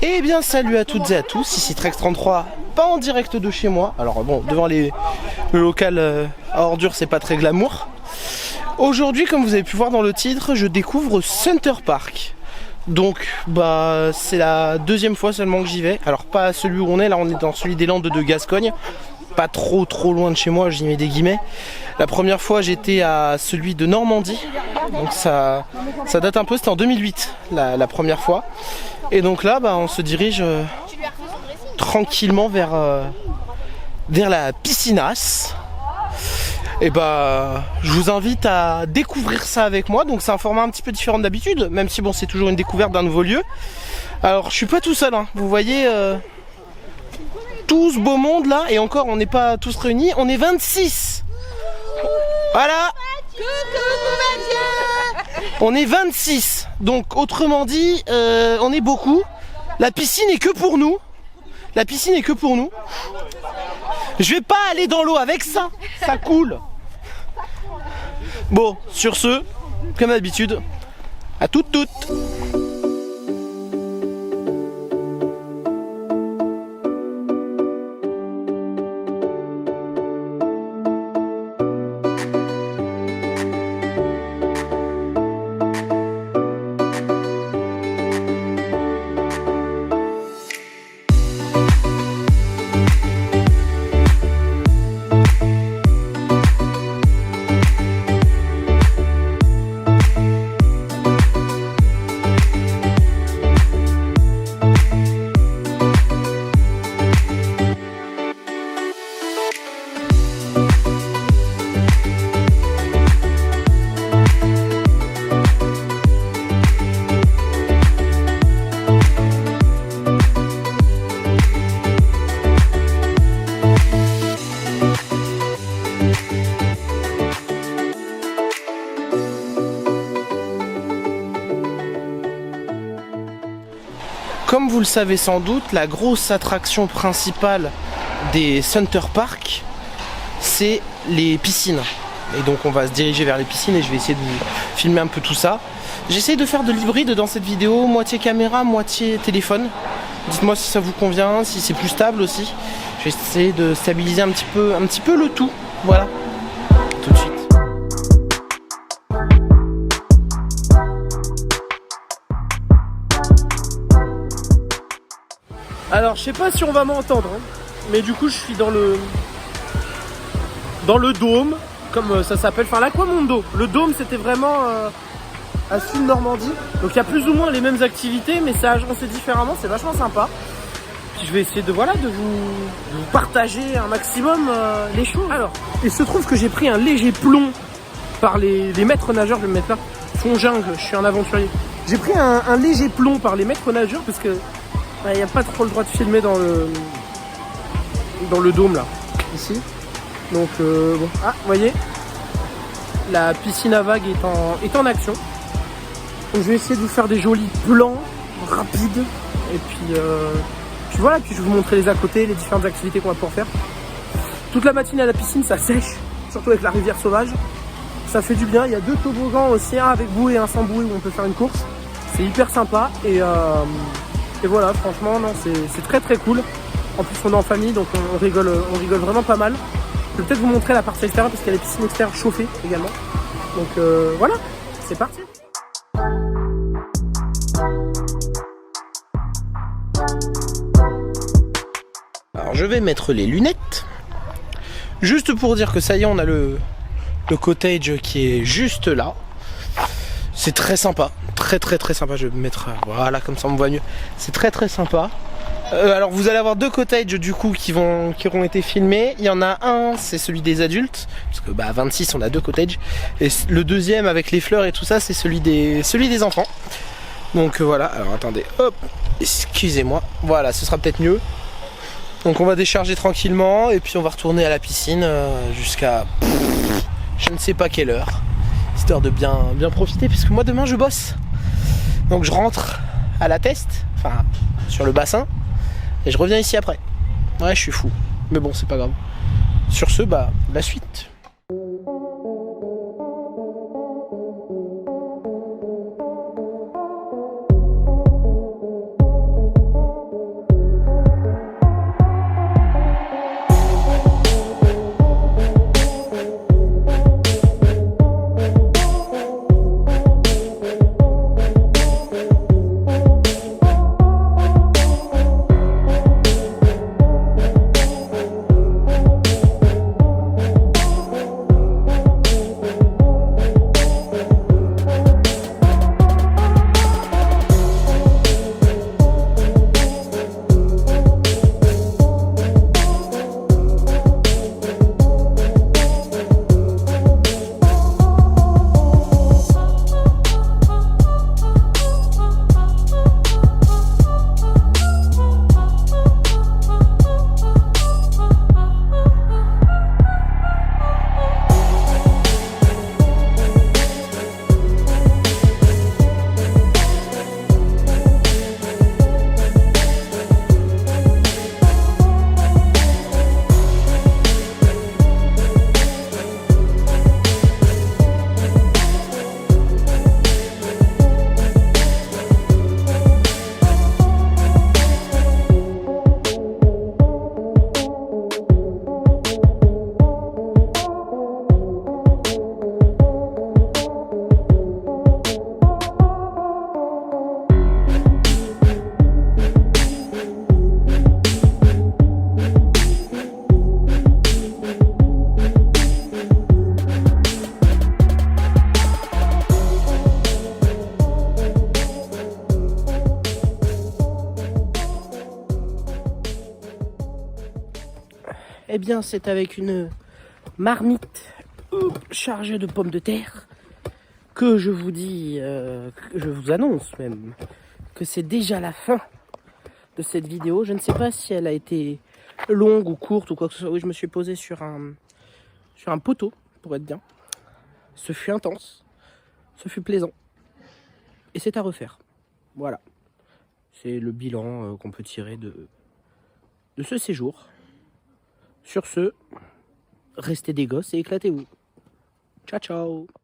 Eh bien salut à toutes et à tous, ici Trex33, pas en direct de chez moi. Alors bon, devant le local à ordures c'est pas très glamour. Aujourd'hui, comme vous avez pu voir dans le titre, je découvre Center Park. Donc bah c'est la deuxième fois seulement que j'y vais. Alors pas celui où on est, là on est dans celui des Landes de Gascogne. Pas trop loin de chez moi, j'y mets des guillemets. La première fois j'étais à celui de Normandie. Donc ça date un peu, c'était en 2008 la première fois. Et donc là bah, on se dirige tranquillement vers la piscinasse. Et bah je vous invite à découvrir ça avec moi. Donc c'est un format un petit peu différent d'habitude, même si bon c'est toujours une découverte d'un nouveau lieu. Alors je suis pas tout seul hein. Vous voyez tout ce beau monde là, et encore on n'est pas tous réunis, on est 26. Voilà. On est 26. Donc autrement dit on est beaucoup. La piscine est que pour nous. La piscine est que pour nous. Je vais pas aller dans l'eau avec ça. Ça coule. Bon, sur ce, comme d'habitude, à toutes. Comme vous le savez sans doute, la grosse attraction principale des Center Park, c'est les piscines. Et donc on va se diriger vers les piscines et je vais essayer de vous filmer un peu tout ça. J'essaie de faire de l'hybride dans cette vidéo, moitié caméra, moitié téléphone. Dites-moi si ça vous convient, si c'est plus stable aussi. Je vais essayer de stabiliser un petit peu le tout. Voilà, tout de suite. Alors je sais pas si on va m'entendre hein, mais du coup je suis dans le dôme, comme ça s'appelle, enfin l'Aquamondo. Le dôme c'était vraiment à Sud Normandie. Donc il y a plus ou moins les mêmes activités mais c'est agencé différemment, c'est vachement sympa. Puis je vais essayer de vous partager un maximum les choses. Alors, il se trouve que j'ai pris un léger plomb par les maîtres nageurs, je vais me mettre là, fond jungle, je suis un aventurier. J'ai pris un léger plomb par les maîtres nageurs parce que il n'y a pas trop le droit de filmer dans le dôme là, ici. Donc bon, ah, vous voyez, la piscine à vagues est en action. Donc je vais essayer de vous faire des jolis plans rapides. Et puis voilà, puis je vais vous montrer les à côté, les différentes activités qu'on va pouvoir faire. Toute la matinée à la piscine, ça sèche, surtout avec la rivière sauvage. Ça fait du bien, il y a 2 toboggans aussi, un avec bouée et un sans bouée où on peut faire une course. C'est hyper sympa et voilà, franchement, non, c'est très cool. En plus, on est en famille, donc on rigole vraiment pas mal. Je vais peut-être vous montrer la partie extérieure parce qu'il y a les piscines extérieures chauffées également. Donc voilà, c'est parti. Alors, je vais mettre les lunettes. Juste pour dire que ça y est, on a le cottage qui est juste là. C'est très sympa, très sympa. Je vais me mettre, voilà, comme ça on me voit mieux. C'est très sympa. Alors vous allez avoir 2 cottages du coup qui auront été filmés. Il y en a un, c'est celui des adultes, parce que bah à 26 on a 2 cottages. Et le deuxième avec les fleurs et tout ça, c'est celui des enfants. Donc voilà, alors attendez, hop, excusez-moi. Voilà, ce sera peut-être mieux. Donc on va décharger tranquillement et puis on va retourner à la piscine jusqu'à je ne sais pas quelle heure. Histoire de bien profiter puisque moi demain je bosse. Donc je rentre à la Teste, enfin sur le bassin, et je reviens ici après. Ouais, je suis fou, mais bon c'est pas grave. Sur ce, bah la suite. Eh bien, c'est avec une marmite chargée de pommes de terre que je vous dis, que je vous annonce même, que c'est déjà la fin de cette vidéo. Je ne sais pas si elle a été longue ou courte ou quoi que ce soit. Oui, je me suis posé sur un poteau, pour être bien. Ce fut intense, ce fut plaisant. Et c'est à refaire. Voilà. C'est le bilan qu'on peut tirer de ce séjour. Sur ce, restez des gosses et éclatez-vous. Ciao, ciao!